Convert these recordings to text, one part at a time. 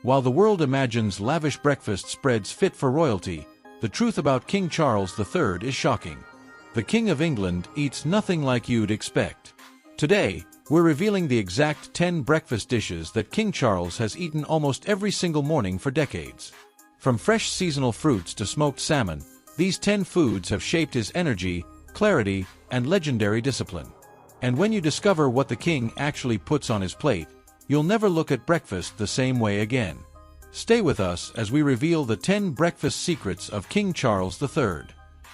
While the world imagines lavish breakfast spreads fit for royalty, the truth about King Charles III is shocking. The King of England eats nothing like you'd expect. Today, we're revealing the exact 10 breakfast dishes that King Charles has eaten almost every single morning for decades. From fresh seasonal fruits to smoked salmon, these 10 foods have shaped his energy, clarity, and legendary discipline. And when you discover what the king actually puts on his plate, you'll never look at breakfast the same way again. Stay with us as we reveal the 10 breakfast secrets of King Charles III.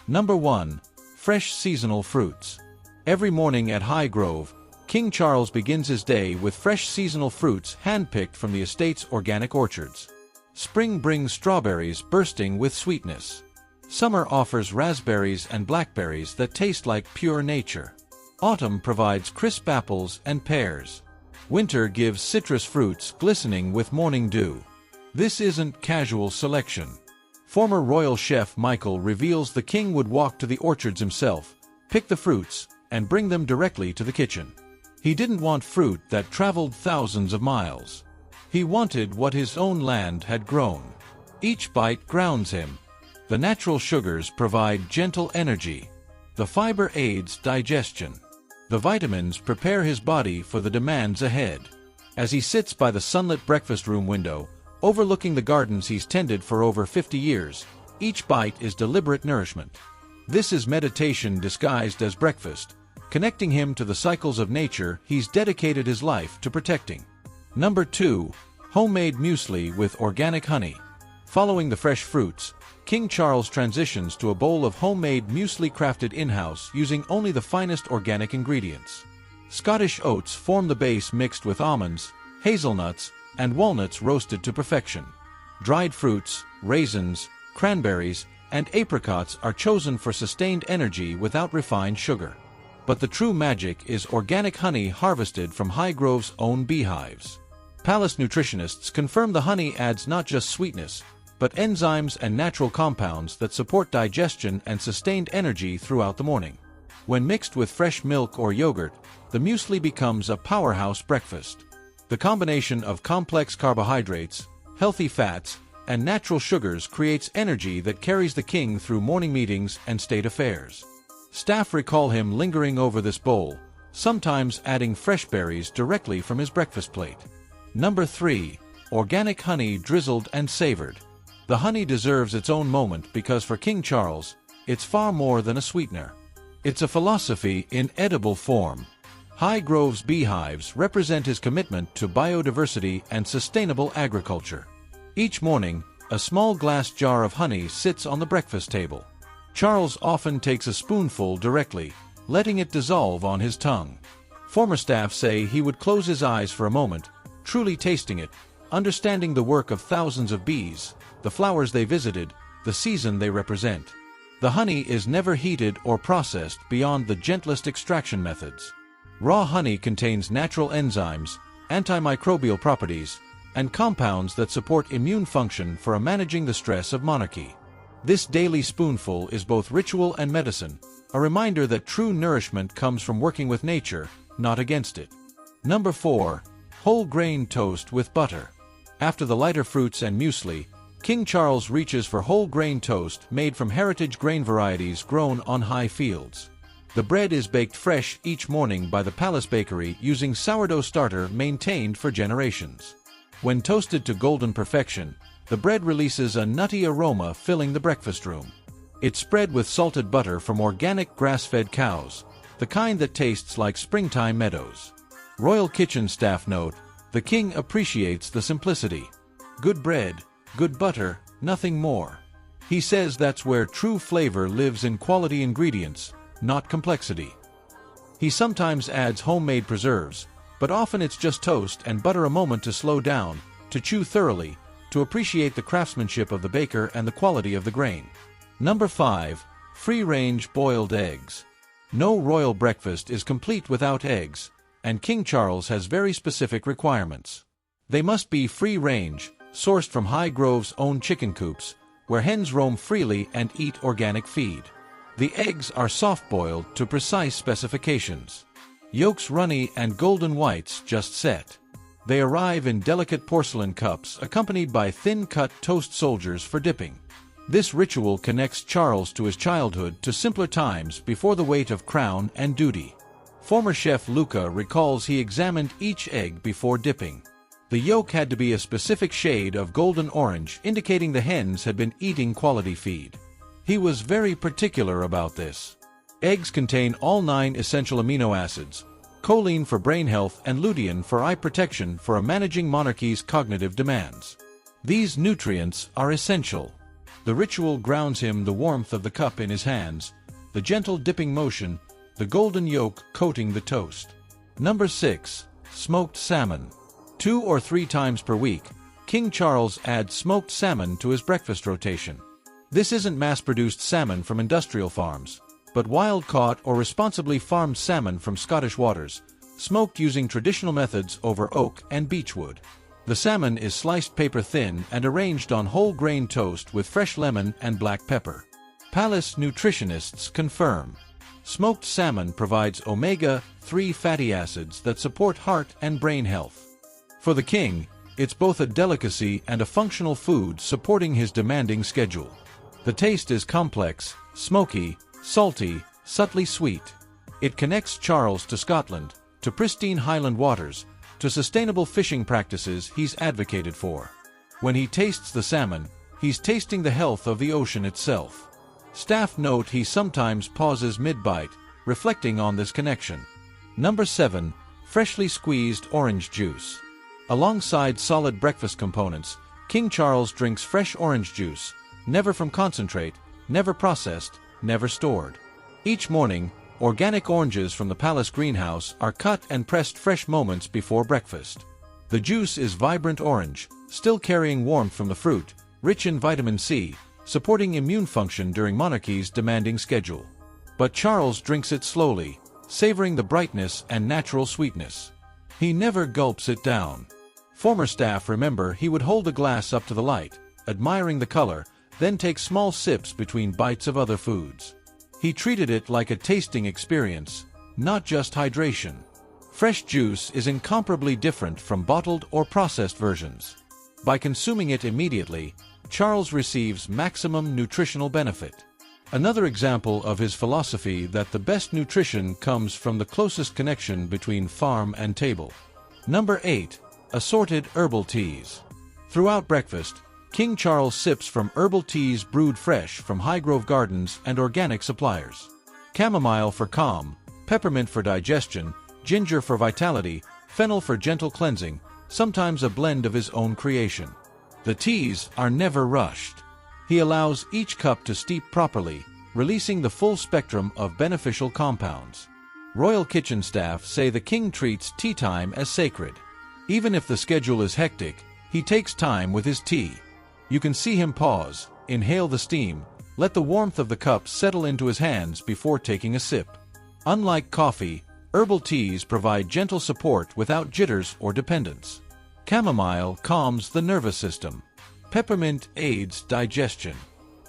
Number 1. Fresh seasonal fruits. Every morning at Highgrove, King Charles begins his day with fresh seasonal fruits handpicked from the estate's organic orchards. Spring brings strawberries bursting with sweetness. Summer offers raspberries and blackberries that taste like pure nature. Autumn provides crisp apples and pears. Winter gives citrus fruits glistening with morning dew. This isn't casual selection. Former royal chef Michael reveals the king would walk to the orchards himself, pick the fruits, and bring them directly to the kitchen. He didn't want fruit that traveled thousands of miles. He wanted what his own land had grown. Each bite grounds him. The natural sugars provide gentle energy. The fiber aids digestion. The vitamins prepare his body for the demands ahead. As he sits by the sunlit breakfast room window, overlooking the gardens he's tended for over 50 years, each bite is deliberate nourishment. This is meditation disguised as breakfast, connecting him to the cycles of nature he's dedicated his life to protecting. Number 2. Homemade muesli with organic honey. Following the fresh fruits, King Charles transitions to a bowl of homemade muesli crafted in-house using only the finest organic ingredients. Scottish oats form the base mixed with almonds, hazelnuts, and walnuts roasted to perfection. Dried fruits, raisins, cranberries, and apricots are chosen for sustained energy without refined sugar. But the true magic is organic honey harvested from Highgrove's own beehives. Palace nutritionists confirm the honey adds not just sweetness, but enzymes and natural compounds that support digestion and sustained energy throughout the morning. When mixed with fresh milk or yogurt, the muesli becomes a powerhouse breakfast. The combination of complex carbohydrates, healthy fats, and natural sugars creates energy that carries the king through morning meetings and state affairs. Staff recall him lingering over this bowl, sometimes adding fresh berries directly from his breakfast plate. Number 3. Organic honey drizzled and savored. The honey deserves its own moment because for King Charles, it's far more than a sweetener. It's a philosophy in edible form. Highgrove's beehives represent his commitment to biodiversity and sustainable agriculture. Each morning, a small glass jar of honey sits on the breakfast table. Charles often takes a spoonful directly, letting it dissolve on his tongue. Former staff say he would close his eyes for a moment, truly tasting it, understanding the work of thousands of bees, the flowers they visited, the season they represent. The honey is never heated or processed beyond the gentlest extraction methods. Raw honey contains natural enzymes, antimicrobial properties, and compounds that support immune function for managing the stress of monarchy. This daily spoonful is both ritual and medicine, a reminder that true nourishment comes from working with nature, not against it. Number 4. Whole grain toast with butter. After the lighter fruits and muesli, King Charles reaches for whole grain toast made from heritage grain varieties grown on high fields. The bread is baked fresh each morning by the Palace Bakery using sourdough starter maintained for generations. When toasted to golden perfection, the bread releases a nutty aroma filling the breakfast room. It's spread with salted butter from organic grass-fed cows, the kind that tastes like springtime meadows. Royal kitchen staff note, the king appreciates the simplicity. Good bread, good butter, nothing more. He says that's where true flavor lives, in quality ingredients, not complexity. He sometimes adds homemade preserves, but often it's just toast and butter, a moment to slow down, to chew thoroughly, to appreciate the craftsmanship of the baker and the quality of the grain. Number 5. Free-range boiled eggs. No royal breakfast is complete without eggs, and King Charles has very specific requirements. They must be free-range, sourced from Highgrove's own chicken coops, where hens roam freely and eat organic feed. The eggs are soft-boiled to precise specifications. Yolks runny and golden whites just set. They arrive in delicate porcelain cups accompanied by thin-cut toast soldiers for dipping. This ritual connects Charles to his childhood to simpler times before the weight of crown and duty. Former chef Luca recalls he examined each egg before dipping. The yolk had to be a specific shade of golden orange, indicating the hens had been eating quality feed. He was very particular about this. Eggs contain all 9 essential amino acids, choline for brain health and lutein for eye protection for a managing monarchy's cognitive demands. These nutrients are essential. The ritual grounds him the warmth of the cup in his hands, the gentle dipping motion, the golden yolk coating the toast. Number 6. Smoked salmon. 2 or 3 times per week, King Charles adds smoked salmon to his breakfast rotation. This isn't mass-produced salmon from industrial farms, but wild-caught or responsibly farmed salmon from Scottish waters, smoked using traditional methods over oak and beechwood. The salmon is sliced paper-thin and arranged on whole-grain toast with fresh lemon and black pepper. Palace nutritionists confirm. Smoked salmon provides omega-3 fatty acids that support heart and brain health. For the king, it's both a delicacy and a functional food supporting his demanding schedule. The taste is complex, smoky, salty, subtly sweet. It connects Charles to Scotland, to pristine Highland waters, to sustainable fishing practices he's advocated for. When he tastes the salmon, he's tasting the health of the ocean itself. Staff note he sometimes pauses mid-bite, reflecting on this connection. Number 7. Freshly squeezed orange juice. Alongside solid breakfast components, King Charles drinks fresh orange juice, never from concentrate, never processed, never stored. Each morning, organic oranges from the palace greenhouse are cut and pressed fresh moments before breakfast. The juice is vibrant orange, still carrying warmth from the fruit, rich in vitamin C, supporting immune function during monarchy's demanding schedule. But Charles drinks it slowly, savoring the brightness and natural sweetness. He never gulps it down. Former staff remember he would hold the glass up to the light, admiring the color, then take small sips between bites of other foods. He treated it like a tasting experience, not just hydration. Fresh juice is incomparably different from bottled or processed versions. By consuming it immediately, Charles receives maximum nutritional benefit. Another example of his philosophy that the best nutrition comes from the closest connection between farm and table. Number 8. Assorted herbal teas. Throughout breakfast, King Charles sips from herbal teas brewed fresh from Highgrove Gardens and organic suppliers. Chamomile for calm, peppermint for digestion, ginger for vitality, fennel for gentle cleansing, sometimes a blend of his own creation. The teas are never rushed. He allows each cup to steep properly, releasing the full spectrum of beneficial compounds. Royal kitchen staff say the king treats tea time as sacred. Even if the schedule is hectic, he takes time with his tea. You can see him pause, inhale the steam, let the warmth of the cup settle into his hands before taking a sip. Unlike coffee, herbal teas provide gentle support without jitters or dependence. Chamomile calms the nervous system. Peppermint aids digestion.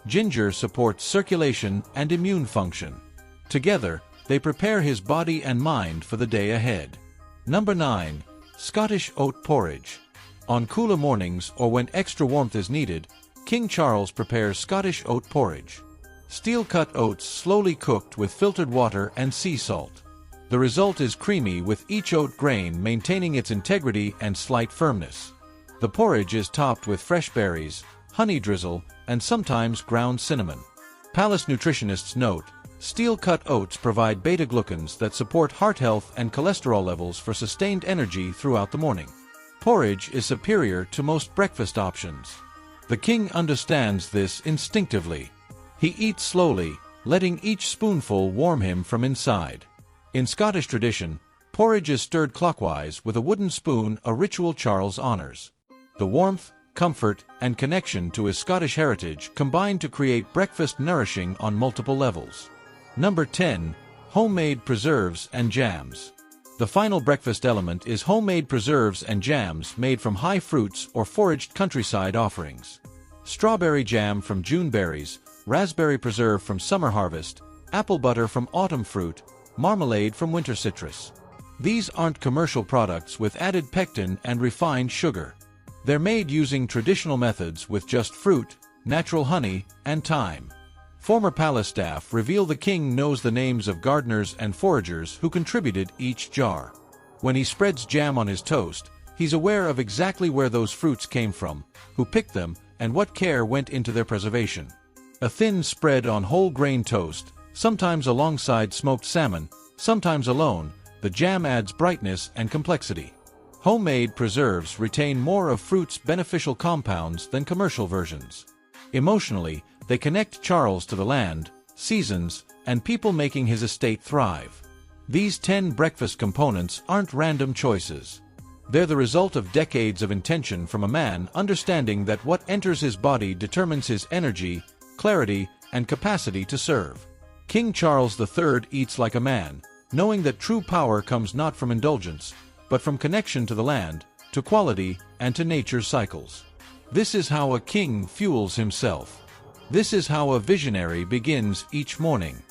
Ginger supports circulation and immune function. Together, they prepare his body and mind for the day ahead. Number 9. Scottish oat porridge. On cooler mornings or when extra warmth is needed, King Charles prepares Scottish oat porridge. Steel-cut oats slowly cooked with filtered water and sea salt. The result is creamy with each oat grain maintaining its integrity and slight firmness. The porridge is topped with fresh berries, honey drizzle, and sometimes ground cinnamon. Palace nutritionists note, steel-cut oats provide beta-glucans that support heart health and cholesterol levels for sustained energy throughout the morning. Porridge is superior to most breakfast options. The king understands this instinctively. He eats slowly, letting each spoonful warm him from inside. In Scottish tradition, porridge is stirred clockwise with a wooden spoon, a ritual Charles honors. The warmth, comfort, and connection to his Scottish heritage combine to create breakfast nourishing on multiple levels. Number 10. Homemade preserves and jams. The final breakfast element is homemade preserves and jams made from high fruits or foraged countryside offerings. Strawberry jam from June berries, raspberry preserve from summer harvest, apple butter from autumn fruit, marmalade from winter citrus. These aren't commercial products with added pectin and refined sugar. They're made using traditional methods with just fruit, natural honey, and thyme. Former palace staff reveal the king knows the names of gardeners and foragers who contributed each jar. When he spreads jam on his toast, he's aware of exactly where those fruits came from, who picked them, and what care went into their preservation. A thin spread on whole grain toast, sometimes alongside smoked salmon, sometimes alone, the jam adds brightness and complexity. Homemade preserves retain more of fruit's beneficial compounds than commercial versions. Emotionally, they connect Charles to the land, seasons, and people making his estate thrive. These 10 breakfast components aren't random choices. They're the result of decades of intention from a man understanding that what enters his body determines his energy, clarity, and capacity to serve. King Charles III eats like a man, knowing that true power comes not from indulgence, but from connection to the land, to quality, and to nature's cycles. This is how a king fuels himself. This is how a visionary begins each morning.